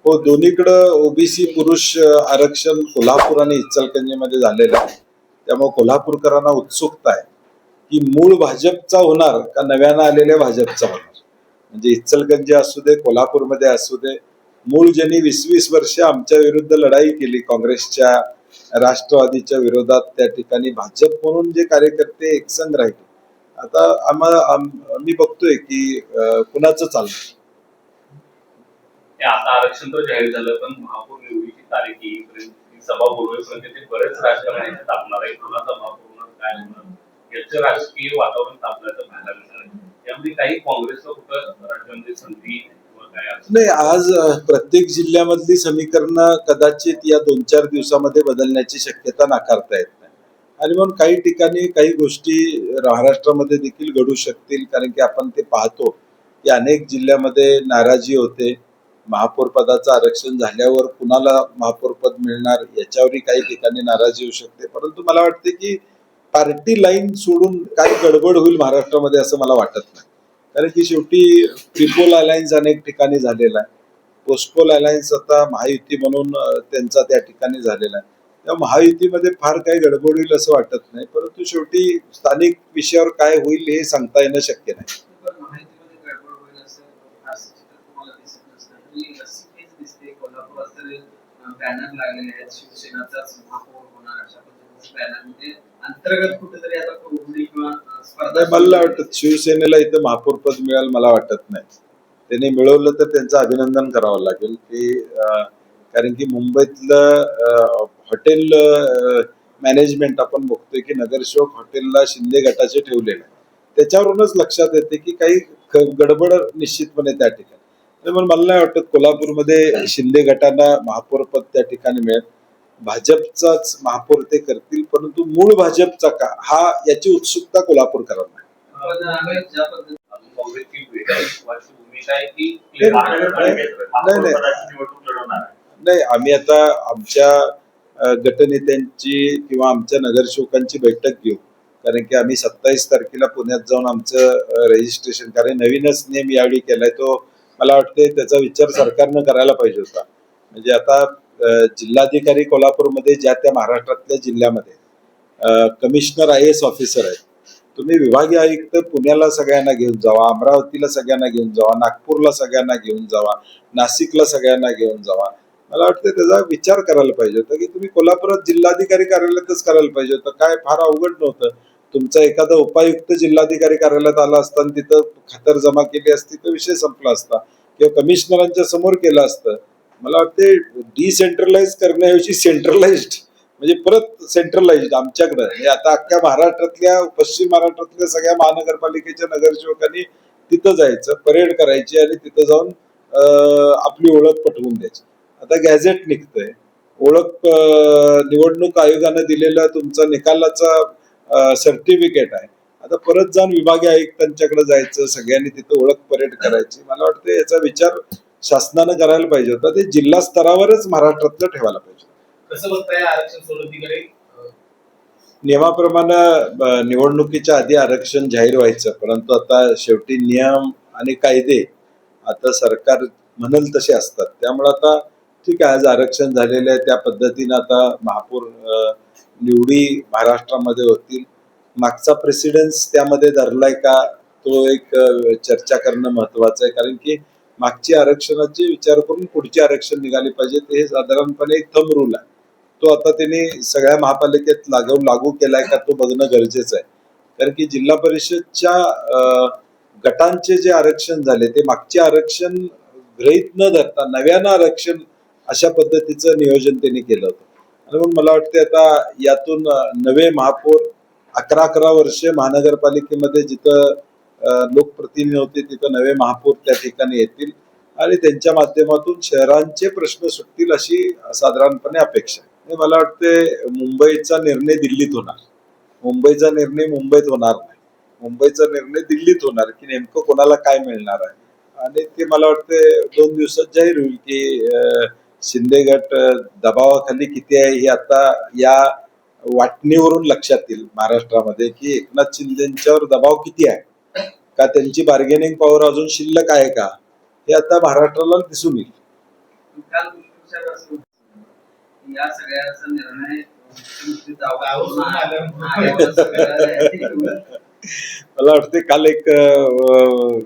हो, दोन्हीकडं ओबीसी पुरुष आरक्षण कोल्हापूर आणि इचलकरंजीमध्ये झालेलं आहे. त्यामुळे कोल्हापूरकरांना उत्सुकता आहे की मूळ भाजपचा होणार का नव्यानं आलेल्या भाजपचा होणार. म्हणजे इचलकरंजी असू दे, कोल्हापूरमध्ये असू दे, मूळ ज्यांनी 20-20 वर्ष आमच्या विरुद्ध लढाई केली काँग्रेसच्या, राष्ट्रवादीच्या विरोधात, त्या ठिकाणी भाजप म्हणून जे कार्यकर्ते एकसंघ राहिले. आता आम्ही बघतोय की कुणाचं चाललं. आता आरक्षण तर जाहीर झालं, पण महापौर निवडीची तारीख येईपर्यंत सभा बोलवेपर्यंत ते बरेच राजकारणी तापणार आहे. कोणाचा महापौर होणार, काय होणार याचं राजकीय वातावरण तापल्याचं पाहायला मिळणार आहे. त्यामध्ये काही काँग्रेसला कुठं राज्यामध्ये संधी नाही. आज प्रत्येक जिल्ह्यामधली समीकरणं कदाचित या 2-4 दिवसामध्ये बदलण्याची शक्यता नाकारता येत नाही. आणि म्हणून काही ठिकाणी काही गोष्टी महाराष्ट्रामध्ये देखील घडू शकतील, कारण की आपण ते पाहतो की अनेक जिल्ह्यामध्ये नाराजी होते. महापौर पदाचं आरक्षण झाल्यावर कुणाला महापौर पद मिळणार याच्यावरही काही ठिकाणी नाराजी होऊ शकते. परंतु मला वाटते की पार्टी लाईन सोडून काही गडबड होईल महाराष्ट्रामध्ये असं मला वाटत नाही. कारण की शेवटी ट्रिपोल अलायन्स अनेक ठिकाणी झालेला आहे. पोस्टपोल अलायन्स आता महायुती म्हणून त्यांचा त्या ठिकाणी झालेला आहे. त्या महायुतीमध्ये फार काही गडबड होईल असं वाटत नाही. परंतु शेवटी स्थानिक विषयावर काय होईल हे सांगता येणं शक्य नाही. बॅनर लागलेले आहेत, शिवसेनाचाच महापौर होणार अशा पद्धतीचे बॅनर. म्हणजे अंतर्गत कुठेतरी आता कोविड किंवा स्पर्धा. मला वाटत शिवसेनेला इथं महापौर पद मिळेल मला वाटत नाही. त्यांनी मिळवलं तर त्यांचं अभिनंदन करावं लागेल की कारण की मुंबईतलं हॉटेल मॅनेजमेंट आपण बघतोय की नगरसेवक हॉटेलला शिंदे गटाचे ठेवलेलं आहे. त्याच्यावरूनच लक्षात येते की काही गडबड निश्चितपणे त्या ठिकाणी. त्यामुळे मला नाही वाटत कोल्हापूरमध्ये शिंदे गटांना महापौर पद त्या ठिकाणी मिळेल. भाजपचाच महापौर ते करतील, परंतु मूळ भाजपचा का हा याची उत्सुकता कोल्हापूरकरांना नाही. आम्ही आता आमच्या गटनेत्यांची किंवा आमच्या नगरसेवकांची बैठक घेऊ, कारण की आम्ही 27 तारखेला पुण्यात जाऊन आमचं रजिस्ट्रेशन, कारण नवीनच नेम यावेळी केलाय, तो मला वाटते त्याचा विचार सरकारनं करायला पाहिजे होता. म्हणजे आता जिल्हाधिकारी कोल्हापूरमध्ये ज्या त्या महाराष्ट्रातल्या जिल्ह्यामध्ये कमिशनर IAS ऑफिसर आहेत. तुम्ही विभागीय आयुक्त पुण्याला सगळ्यांना घेऊन जावा, अमरावतीला सगळ्यांना घेऊन जावा, नागपूरला सगळ्यांना घेऊन जावा, नाशिकला सगळ्यांना घेऊन जावा. मला वाटतं त्याचा विचार करायला पाहिजे होता की तुम्ही कोल्हापुरात जिल्हाधिकारी कार्यालयातच करायला पाहिजे होतं. काय फार अवघड नव्हतं. तुमचा एखादा उपायुक्त जिल्हाधिकारी कार्यालयात आला असता आणि तिथं खातर जमा केली असती तर विषय संपला असता, किंवा कमिशनरांच्या समोर केलं असतं. मला वाटते डिसेंट्रलाइज करण्याऐवजी सेंट्रलाइज्ड, म्हणजे परत सेंट्रलाइज्ड आमच्याकडं. म्हणजे आता अख्ख्या महाराष्ट्रातल्या, पश्चिम महाराष्ट्रातल्या सगळ्या महानगरपालिकेच्या नगरसेवकांनी तिथं जायचं, परेड करायची आणि तिथं जाऊन आपली ओळख पटवून द्यायची. आता गॅझेट निघतंय, ओळख निवडणूक आयोगानं दिलेला तुमचा निकालाचा सर्टिफिकेट आहे. आता परत जाऊन विभागीय आयुक्तांच्याकडे जायचं, सगळ्यांनी तिथं ओळख परेड करायची. मला वाटतं याचा विचार शासनानं करायला पाहिजे होता. ते जिल्हा स्तरावरच महाराष्ट्रातलं ठेवायला पाहिजे. कसं बघताय आरक्षण सोडतीकडे? नियमाप्रमाणे निवडणुकीच्या आधी आरक्षण जाहीर व्हायचं, परंतु आता शेवटी नियम आणि कायदे आता सरकार म्हणेल तसे असतात. त्यामुळे आता ठीक आहे, आज आरक्षण झालेलं आहे, त्या पद्धतीनं आता महापौर निवडी महाराष्ट्रामध्ये होतील. मागचा प्रेसिडेन्स त्यामध्ये धरलाय का, तो एक चर्चा करणं महत्वाचं आहे. कारण की मागची आरक्षणाचे विचार करून पुढची आरक्षण निघाली पाहिजे, हे साधारणपणे एक थंब रूल आहे. तो आता त्यांनी सगळ्या महापालिकेत लागू केलाय का तो बघणं गरजेचं आहे. कारण की जिल्हा परिषदच्या गटांचे जे आरक्षण झाले ते मागचे आरक्षण गृहीत न धरता नव्यानं आरक्षण अशा पद्धतीचं नियोजन त्यांनी केलं होतं. आणि म्हणून मला वाटतं आता यातून नवे महापौर 11 वर्षे महानगरपालिकेमध्ये जिथं लोकप्रतिनिधी होते तिथं नवे महापौर त्या ठिकाणी येतील आणि त्यांच्या माध्यमातून शहरांचे प्रश्न सुटतील अशी साधारणपणे अपेक्षा आहे. मला वाटते मुंबईचा निर्णय दिल्लीत होणार, मुंबईचा निर्णय मुंबईत होणार नाही, मुंबईचा निर्णय दिल्लीत होणार की नेमकं कोणाला काय मिळणार आहे. आणि ते मला वाटते 2 दिवसात जाहीर होईल की शिंदे गट दबावाखाली किती आहे हे आता या वाटणीवरून लक्षात येईल महाराष्ट्रामध्ये की एकनाथ शिंदेच्यावर दबाव किती आहे का, त्यांची बार्गेनिंग पॉवर अजून शिल्लक आहे का, हे आता महाराष्ट्राला दिसून येईल. काल दुष्टविचार असं होतं की या सगळ्याचा निर्णय मुख्यमंत्री आल्यावर सगळं मला वाटते काल एक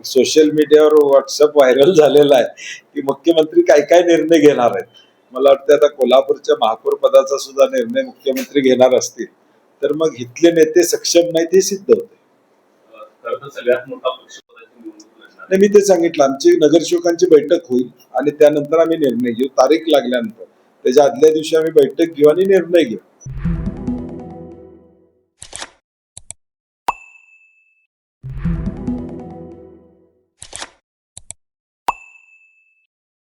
सोशल मीडियावर व्हॉट्सअप व्हायरल झालेला आहे की मुख्यमंत्री काय काय निर्णय घेणार आहेत. मला वाटतं आता कोल्हापूरच्या महापौर पदाचा सुद्धा निर्णय मुख्यमंत्री घेणार असतील तर मग इथले नेते सक्षम नाहीत हे सिद्ध होते. खरं तर सगळ्यात मोठा पक्षपदाची निवडणूक लढणार आणि मी ते सांगितलं आमची नगरसेवकांची बैठक होईल आणि त्यानंतर आम्ही निर्णय घेऊ. तारीख लागल्यानंतर त्याच्या आदल्या दिवशी आम्ही बैठक घेऊ आणि निर्णय घेऊ.